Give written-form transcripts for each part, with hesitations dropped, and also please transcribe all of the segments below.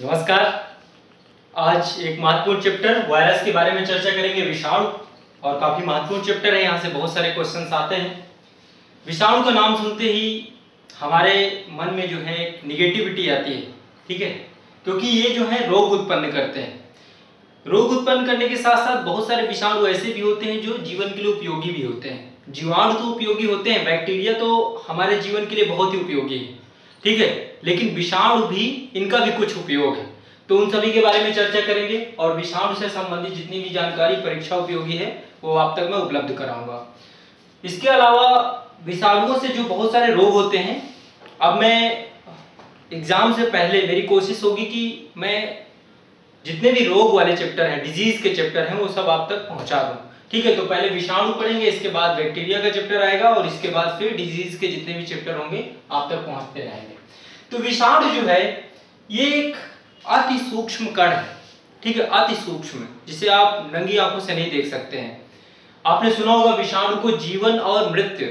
नमस्कार। आज एक महत्वपूर्ण चैप्टर वायरस के बारे में चर्चा करेंगे, विषाणु। और काफी महत्वपूर्ण चैप्टर है, यहाँ से बहुत सारे क्वेश्चंस आते हैं। विषाणु का नाम सुनते ही हमारे मन में जो है एक निगेटिविटी आती है, ठीक है, क्योंकि ये जो है रोग उत्पन्न करते हैं। रोग उत्पन्न करने के साथ साथ बहुत सारे विषाणु ऐसे भी होते हैं जो जीवन के लिए उपयोगी भी होते हैं। जीवाणु तो उपयोगी होते हैं, बैक्टीरिया तो हमारे जीवन के लिए बहुत ही उपयोगी है, ठीक है, लेकिन विषाणु भी, इनका भी कुछ उपयोग है। तो उन सभी के बारे में चर्चा करेंगे और विषाणु से संबंधित जितनी भी जानकारी परीक्षा उपयोगी है वो आप तक मैं उपलब्ध कराऊंगा। इसके अलावा विषाणुओं से जो बहुत सारे रोग होते हैं, अब मैं एग्जाम से पहले मेरी कोशिश होगी कि मैं जितने भी रोग वाले चैप्टर हैं, डिजीज के चैप्टर हैं, वो सब आप तक पहुंचा दूं, ठीक है। तो पहले विषाणु पढ़ेंगे, इसके बाद बैक्टीरिया का चैप्टर आएगा और इसके बाद फिर डिजीज के जितने भी चैप्टर होंगे आप तक पहुंचते रहेंगे। तो विषाणु जो है ये एक अति सूक्ष्म कण है, ठीक है, अति सूक्ष्म, जिसे आप नंगी आंखों से नहीं देख सकते हैं। आपने सुना होगा विषाणु को जीवन और मृत्यु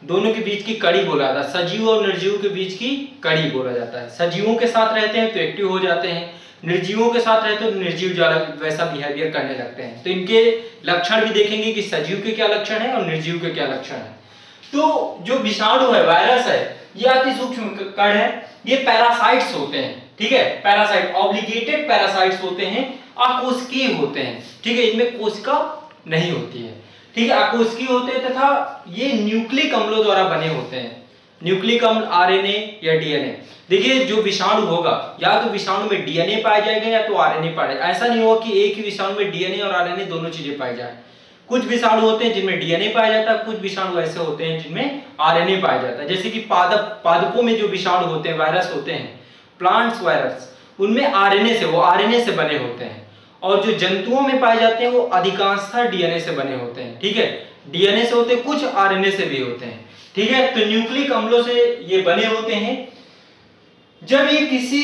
दोनों के बीच की कड़ी बोला जाता है, सजीव और निर्जीव के बीच की कड़ी बोला जाता है। सजीवों के साथ रहते हैं तो एक्टिव हो जाते हैं, निर्जीवों के साथ रहते हैं तो निर्जीव वैसा बिहेवियर करने लगते हैं। तो इनके लक्षण भी देखेंगे कि सजीव के क्या लक्षण है और निर्जीव के क्या लक्षण है। तो जो विषाणु है, वायरस है, ये अति सूक्ष्म कण है, ये पैरासाइट्स होते हैं, ठीक है, पैरासाइट, ऑब्लिगेटेड पैरासाइट्स होते हैं, अकोशिकीय होते हैं, ठीक है, इनमें कोशिका नहीं होती है, ठीक है, अकोशिकीय होते हैं तथा ये न्यूक्लिक अम्लों द्वारा बने होते हैं। न्यूक्लिक अम्ल आरएनए या डीएनए। देखिए जो विषाणु होगा, या तो विषाणु में डीएनए पाया जाएगा या तो आरएनए पाया जाएगा। ऐसा नहीं होगा कि एक ही विषाणु में डीएनए और आरएनए दोनों चीजें पाई जाए। कुछ विषाणु होते हैं जिनमें डीएनए पाया जाता है, कुछ विषाणु ऐसे होते हैं जिनमें आरएनए पाया जाता है। जैसे कि पादपों में जो विषाणु होते हैं, वायरस होते हैं, प्लांट्स वायरस, उनमें आरएनए से, वो आरएनए से बने होते हैं। और जो जंतुओं में पाए जाते हैं वो अधिकांशतः डीएनए से बने होते हैं, ठीक है, डीएनए से होते हैं, कुछ आरएनए से भी होते हैं, ठीक है। तो न्यूक्लिक अम्लों से ये बने होते हैं। जब ये किसी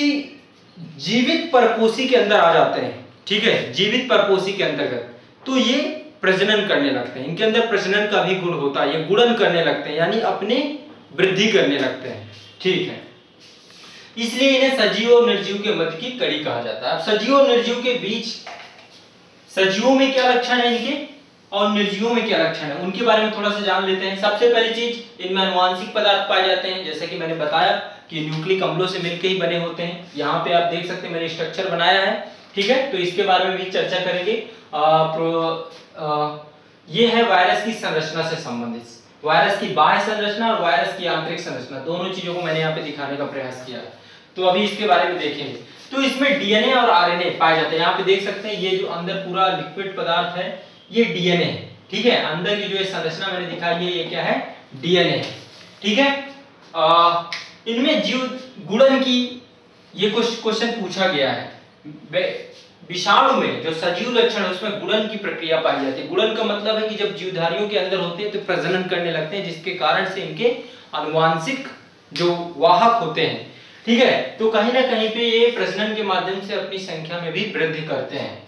जीवित परपोषी के अंदर आ जाते हैं, ठीक है, जीवित परपोषी के अंतर्गत, तो ये प्रजनन करने लगते हैं। इनके अंदर प्रजनन का भी गुण होता है, ये गुणन करने लगते हैं, यानी अपने वृद्धि करने लगते हैं, ठीक है। इसलिए इन्हें सजीव और निर्जीव के मध्य की कड़ी कहा जाता है। अब सजीव और निर्जीव के बीच, सजीवों में क्या लक्षण है इनके और निर्जीवों में क्या लक्षण है, उनके बारे में थोड़ा सा जान लेते हैं। सबसे पहली चीज, इनमें आनुवांशिक पदार्थ पाए जाते हैं, जैसे कि मैंने बताया कि न्यूक्लिक अम्लों से मिलकर ही बने होते हैं। यहाँ पे आप देख सकते हैं मैंने स्ट्रक्चर बनाया है, ठीक है, तो इसके बारे में भी चर्चा करेंगे। ये है वायरस की संरचना से संबंधित, वायरस की बाह्य संरचना और वायरस की आंतरिक संरचना, दोनों चीजों को मैंने यहाँ पे दिखाने का प्रयास किया। तो अभी इसके बारे में देखेंगे। तो इसमें डीएनए और आरएनए पाए जाते हैं। यहाँ पे देख सकते हैं ये जो अंदर पूरा लिक्विड पदार्थ है ये डीएनए है, ठीक है, अंदर की जो ये संरचना मैंने दिखाई है ये क्या है, डीएनए, ठीक है। इनमें जीव गुणन की, ये कुछ क्वेश्चन पूछा गया है। विषाणु में जो सजीव लक्षण है उसमें गुणन की प्रक्रिया पाई जाती है। गुणन का मतलब है कि जब जीवधारियों के अंदर होते हैं तो प्रजनन करने लगते हैं, जिसके कारण से इनके आनुवांशिक जो वाहक होते हैं, ठीक है, तो कहीं ना कहीं पे ये प्रजनन के माध्यम से अपनी संख्या में भी वृद्धि करते हैं।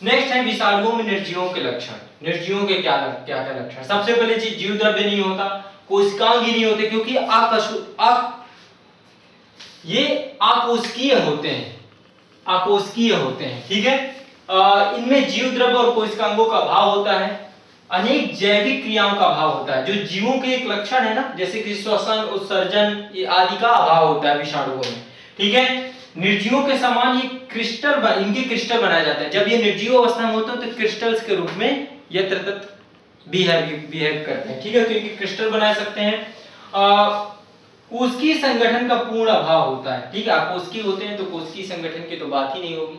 नेक्स्ट है विषाणुओं में निर्जीवों के लक्षण। निर्जीवों के क्या क्या लक्षण। सबसे पहले चीज, जीव द्रव्य नहीं होता, कोशिकांग ही नहीं होते, क्योंकि ये अकोशिकीय होते हैं, अकोशिकीय होते हैं, ठीक है। इनमें जीव द्रव्य और कोशिकांगों का अभाव होता है, अनेक जैविक क्रियाओं का अभाव होता है। जो जीवों के एक लक्षण है ना, जैसे कि श्वसन, उत्सर्जन आदि का अभाव होता है विषाणुओं में, ठीक है। निर्जीवों के समान ये क्रिस्टल, इनके क्रिस्टल बनाए जाते हैं। जब ये निर्जीव अवस्था में होते हैं तो क्रिस्टल्स के रूप में यत्र बिहेव करते हैं, ठीक है, तो इनके क्रिस्टल बना सकते हैं। कोशिकीय संगठन का पूर्ण अभाव होता है, ठीक है, कोशिकीय होते हैं तो कोशिकीय संगठन की तो बात ही नहीं होगी।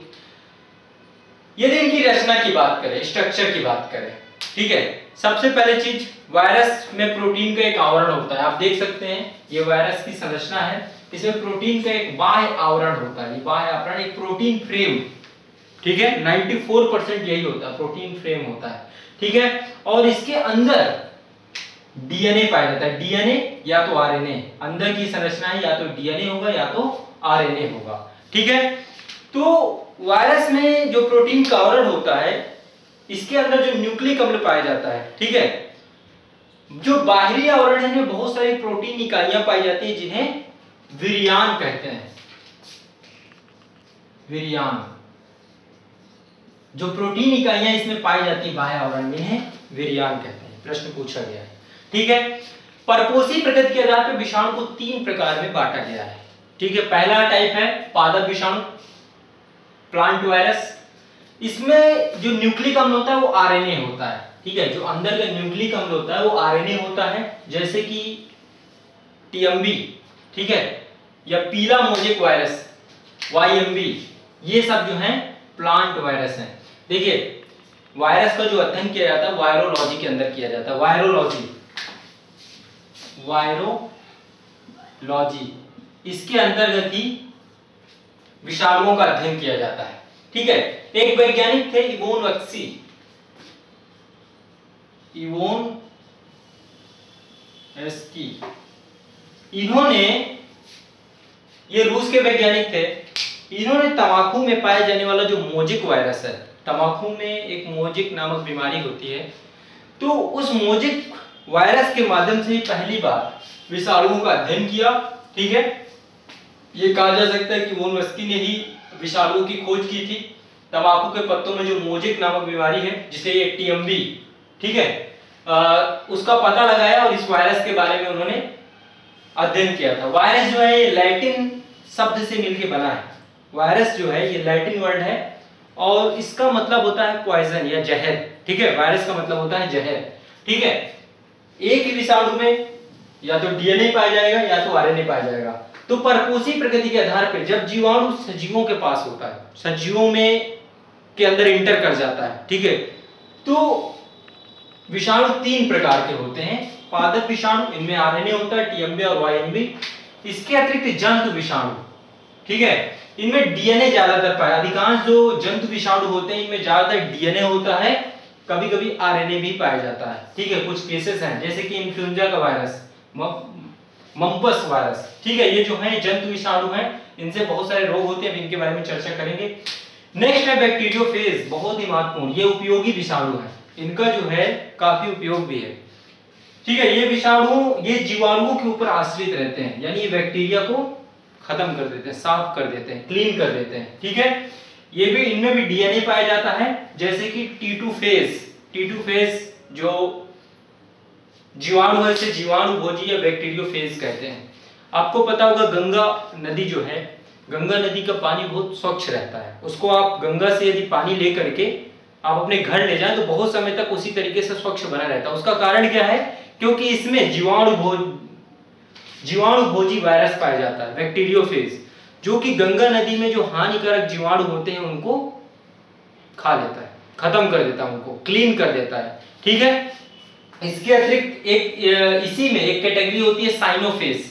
यदि इनकी रचना की बात करें, स्ट्रक्चर की बात करें, ठीक है, सबसे पहले चीज, वायरस में प्रोटीन का एक आवरण होता है। आप देख सकते हैं ये वायरस की संरचना है, इसमें प्रोटीन का एक बाह्य आवरण होता है, बाह्य आवरण एक प्रोटीन फ्रेम, ठीक है, 94% यही होता है, प्रोटीन फ्रेम होता है, ठीक है। और इसके अंदर डीएनए पाया जाता है, डीएनए या तो आरएनए, अंदर की संरचना है, या तो डीएनए होगा या तो आरएनए होगा, ठीक है। तो वायरस में जो प्रोटीन का आवरण होता है, इसके अंदर जो न्यूक्लिक अम्ल पाया जाता है, ठीक है, जो बाहरी आवरण है में बहुत सारी प्रोटीन इकाइयां पाई जाती है जिन्हें विरियान कहते हैं। विरियान। जो प्रोटीन इकाइयां इसमें पाई जाती है बाह्य आवरण में है विरियान कहते हैं। प्रश्न पूछा गया है, ठीक है। परपोषी प्रकृति के आधार पर विषाणु को 3 प्रकार में बांटा गया है, ठीक है। पहला टाइप है पादप विषाणु, प्लांट वायरस। इसमें जो न्यूक्लिक अम्ल होता है वो आरएनए होता है, ठीक है। जो अंदर का न्यूक्लिक अम्ल होता है वो आरएनए होता है, जैसे कि टीएमबी, ठीक है, या पीला मोजेक वायरस वाईएमबी, ये सब जो हैं प्लांट वायरस हैं। देखिए वायरस का जो अध्ययन किया जाता है वायरोलॉजी के अंदर किया जाता है। वायरोलॉजी इसके अंतर्गत ही विषाणुओं का अध्ययन किया जाता है, ठीक है। एक वैज्ञानिक थे इवोन वक्सी, इन्होंने, ये रूस के वैज्ञानिक थे, इन्होंने तंबाकू में पाए जाने वाला जो मोजिक वायरस है, तंबाकू में एक मोजिक नामक बीमारी होती है, तो उस मोजिक वायरस के माध्यम से ही पहली बार विषाणुओं का अध्ययन किया, ठीक है। ये कहा जा सकता है कि इवोन वस्की ने ही विषाणुओं की खोज की थी। तंबाकू के पत्तों में जो मोजिक नामक बीमारी है, जिसे ये टीएमबी, ठीक है, उसका पता लगाया और इस वायरस के बारे में उन्होंने अध्ययन किया था। वायरस जो है ये लैटिन शब्द से मिलकर बना है। वायरस जो है ये लैटिन वर्ड है और इसका मतलब होता है पॉइजन या जहर, ठीक है। वायरस का मतलब होता है जहर, ठीक है। एक ही विषाणु में या तो डीएनए पाया जाएगा या तो आरएनए पाया जाएगा। तो परपोषी प्रकृति के आधार पर जब जीवाणु सजीवों के पास होता है, सजीवों में के अंदर इंटर कर जाता है, ठीक है, तो विषाणु 3 प्रकार के होते हैं। पादप विषाणु, इनमें आरएनए होता है, टीएमबी और वाईएमबी। इसके अतिरिक्त जंतु विषाणु, ठीक है, इनमें डीएनए ज्यादातर पाया। अधिकांश जो जंतु विषाणु होते हैं इनमें ज्यादातर डीएनए होता है, कभी कभी आरएनए भी पाया जाता है, ठीक है। कुछ केसेस हैं जैसे कि इन्फ्लुएंजा का वायरस, मम्पस वायरस, ठीक है। ये जो है जंतु विषाणु हैं, इनसे बहुत सारे रोग होते हैं, इनके बारे में चर्चा करेंगे। नेक्स्ट है बैक्टीरियोफेज, बहुत ही महत्वपूर्ण, ये उपयोगी विषाणु है, इनका जो है काफी उपयोग भी है, ठीक है। ये विषाणु ये जीवाणुओं के ऊपर आश्रित रहते हैं, यानी ये बैक्टीरिया को खत्म कर देते हैं, साफ कर देते हैं, क्लीन कर देते हैं, ठीक है। ये भी, इनमें भी डीएनए पाया जाता है, जैसे कि टी2 फेज जो जीवाणु है इसे जीवाणु भोजी या बैक्टीरियोफेज कहते हैं। आपको पता होगा गंगा नदी जो है, गंगा नदी का पानी बहुत स्वच्छ रहता है। उसको आप गंगा से यदि पानी ले करके आप अपने घर ले जाएं तो बहुत समय तक उसी तरीके से स्वच्छ बना रहता है। उसका कारण क्या है? क्योंकि इसमें जीवाणु भोजी वायरस पाया जाता है, बैक्टीरियोफेज, जो कि गंगा नदी में जो हानिकारक जीवाणु होते हैं उनको खा लेता है, खत्म कर देता है, उनको क्लीन कर देता है, ठीक है। इसके अतिरिक्त एक इसी में एक कैटेगरी होती है साइनोफेज,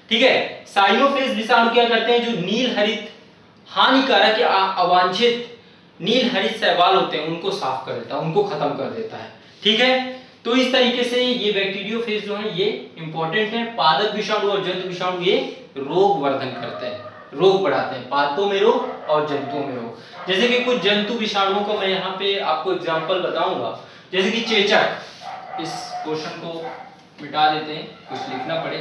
ठीक है। साइनोफेज विषाणु क्या करते हैं? जो नील हरित हानिकारक या अवांछित नील हरित शैवाल होते हैं उनको साफ कर देता है, उनको खत्म कर देता है, ठीक है। तो इस तरीके से ये बैक्टीरियोफेज जो है ये इंपॉर्टेंट है। पादप विषाणु और जंतु विषाणु ये रोग वर्धन करते हैं, रोग बढ़ाते हैं, पादपों में रोग और जंतुओं में रोग। जैसे कि कुछ जंतु विषाणुओं को मैं यहाँ पे आपको एग्जांपल बताऊंगा, जैसे कि चेचक। इस क्वेश्चन को मिटा देते हैं, कुछ लिखना पड़े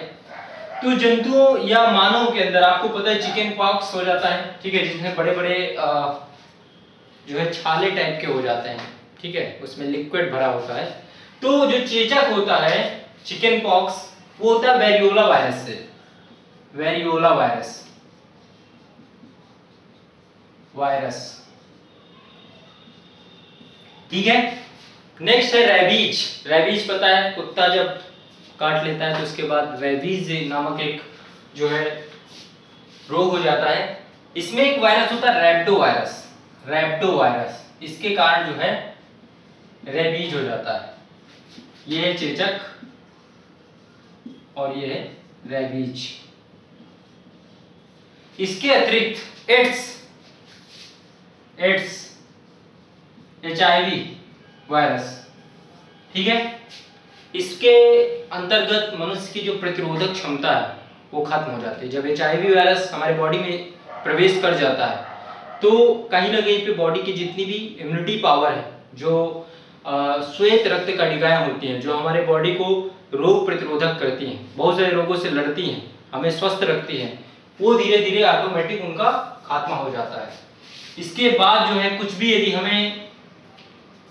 तो जंतुओं या मानव के अंदर आपको पता है चिकन पॉक्स हो जाता है, ठीक है, जिसमें बड़े बड़े जो है छाले टाइप के हो जाते हैं, ठीक है, उसमें लिक्विड भरा होता है। तो जो चेचक होता है चिकन पॉक्स वो होता है वेरियोला वायरस से, वेरियोला वायरस, ठीक है। नेक्स्ट है रेबीज। रेबीज पता है कुत्ता जब काट लेता है तो उसके बाद रेबीज नामक एक जो है रोग हो जाता है। इसमें एक वायरस होता है रैप्टो वायरस, इसके कारण जो है रेबीज हो जाता है। ये है चेचक और ये है रेबीज। इसके अतिरिक्त एड्स HIV वायरस, ठीक है। इसके अंतर्गत मनुष्य की जो प्रतिरोधक क्षमता है वो खत्म हो जाती है। जब HIV वायरस हमारे बॉडी में प्रवेश कर जाता है तो कहीं ना कहीं पे बॉडी की जितनी भी इम्यूनिटी पावर है, जो श्वेत रक्त कणिकाएं होती हैं जो हमारे बॉडी को रोग प्रतिरोधक करती हैं, बहुत सारे रोगों से लड़ती हैं, हमें स्वस्थ रखती हैं, वो धीरे धीरे ऑटोमेटिक उनका खात्मा हो जाता है, इसके बाद जो है कुछ भी यदि हमें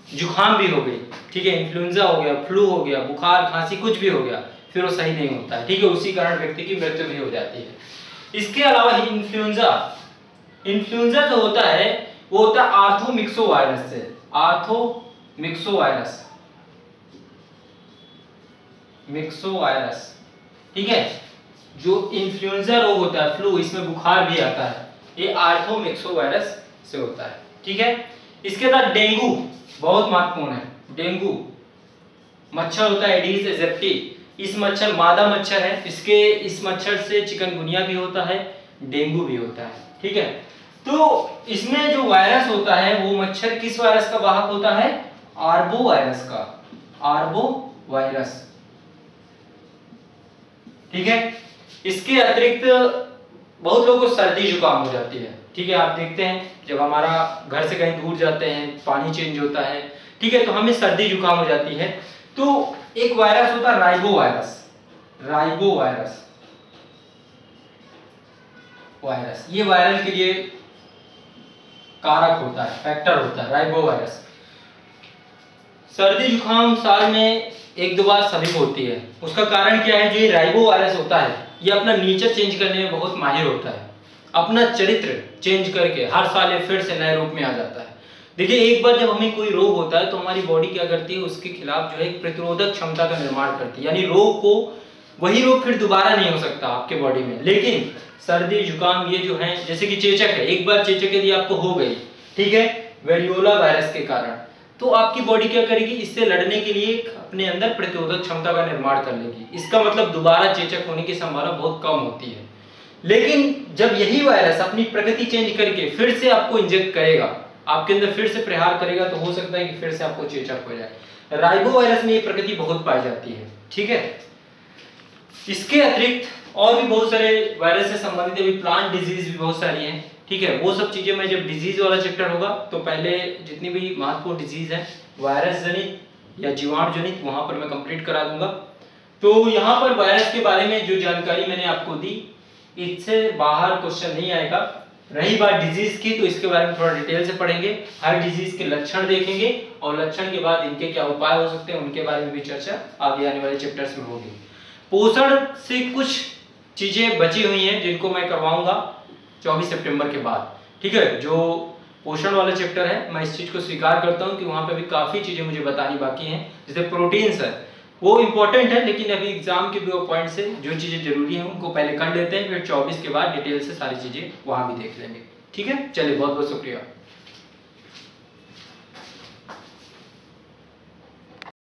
जुकाम भी हो गई, ठीक है, इन्फ्लुएंजा हो गया, फ्लू हो गया, बुखार खांसी कुछ भी हो गया, फिर वो सही नहीं होता है, ठीक है, उसी कारण व्यक्ति की मृत्यु भी हो जाती है। इसके अलावा इन्फ्लुएंजा जो होता है वो होता है आर्थोमिक्सो वायरस से, आर्थोमिक्सो वायरस, ठीक है। जो इन्फ्लुएंजा रोग होता है, फ्लू, इसमें बुखार भी आता है, ये आर्थोमिक्सो वायरस से होता है, ठीक है। इसके बाद डेंगू बहुत महत्वपूर्ण है। डेंगू मच्छर होता है एडिस एजिप्टी, इस मच्छर मादा मच्छर है, इस मच्छर से चिकनगुनिया भी होता है, डेंगू भी होता है, ठीक है। तो इसमें जो वायरस होता है वो मच्छर किस वायरस का वाहक होता है? आर्बो वायरस का, आर्बो वायरस, ठीक है। इसके अतिरिक्त बहुत लोगों को सर्दी जुकाम हो जाती है, ठीक है। आप देखते हैं जब हमारा घर से कहीं दूर जाते हैं, पानी चेंज होता है, ठीक है, तो हमें सर्दी जुकाम हो जाती है। तो एक वायरस होता है राइबो वायरस, ये वायरल के लिए कारक होता है, फैक्टर होता है राइबो वायरस। सर्दी जुकाम साल में 1-2 बार सभी को होती है। उसका कारण क्या है? जो ये राइबो वायरस होता है ये अपना नेचर चेंज करने में बहुत माहिर होता है, अपना चरित्र चेंज करके हर साल ये फिर से नए रूप में आ जाता है। देखिए, एक बार जब हमें कोई रोग होता है तो हमारी बॉडी क्या करती है, उसके खिलाफ जो है एक प्रतिरोधक क्षमता का निर्माण करती है, यानी रोग को, वही रोग फिर दोबारा नहीं हो सकता आपके बॉडी में। लेकिन सर्दी जुकाम ये जो है, जैसे कि चेचक है, एक बार चेचक यदि आपको हो गई, ठीक है, वेरियोला वायरस के कारण, तो आपकी बॉडी क्या करेगी, इससे लड़ने के लिए अपने अंदर प्रतिरोधक क्षमता का निर्माण कर लेगी। इसका मतलब दोबारा चेचक होने की संभावना बहुत कम होती है। लेकिन जब यही वायरस अपनी प्रकृति चेंज करके फिर से आपको इंजेक्ट करेगा, आपके अंदर फिर से प्रहार करेगा, तो हो सकता है कि फिर से आपको चेचक हो जाए। राइबो वायरस में ये प्रकृति बहुत पाई जाती है, ठीक है। इसके अतिरिक्त और भी बहुत सारे वायरस से संबंधित अभी प्लांट डिजीज भी बहुत सारी हैं, ठीक है। वो सब चीजें मैं जब डिजीज वाला चैप्टर होगा तो पहले जितनी भी महत्वपूर्ण डिजीज है वायरस जनित या जीवाणु जनित, वहां पर मैं कंप्लीट करा दूंगा। तो यहाँ पर वायरस के बारे में जो जानकारी मैंने आपको दी, इससे बाहर क्वेश्चन नहीं आएगा। रही बात डिजीज की, तो इसके बारे में थोड़ा डिटेल से पढ़ेंगे, हर डिजीज के लक्षण देखेंगे और लक्षण के बाद इनके क्या उपाय हो सकते हैं उनके बारे में भी चर्चा आगे आने वाले चैप्टर्स में होगी। पोषण से कुछ चीजें बची हुई हैं जिनको मैं करवाऊंगा 24 सितंबर के बाद, ठीक है। जो पोषण वाला चैप्टर है, मैं इस चीज को स्वीकार करता हूं कि वहां पे भी काफी चीजें मुझे बतानी बाकी हैं। जैसे प्रोटीन्स है, वो इंपॉर्टेंट है, लेकिन अभी एग्जाम के व्यू पॉइंट से जो चीजें जरूरी हैं उनको पहले कर लेते हैं, फिर 24 के बाद डिटेल से सारी चीजें वहां भी देख लेंगे, ठीक है। चलिए, बहुत बहुत शुक्रिया।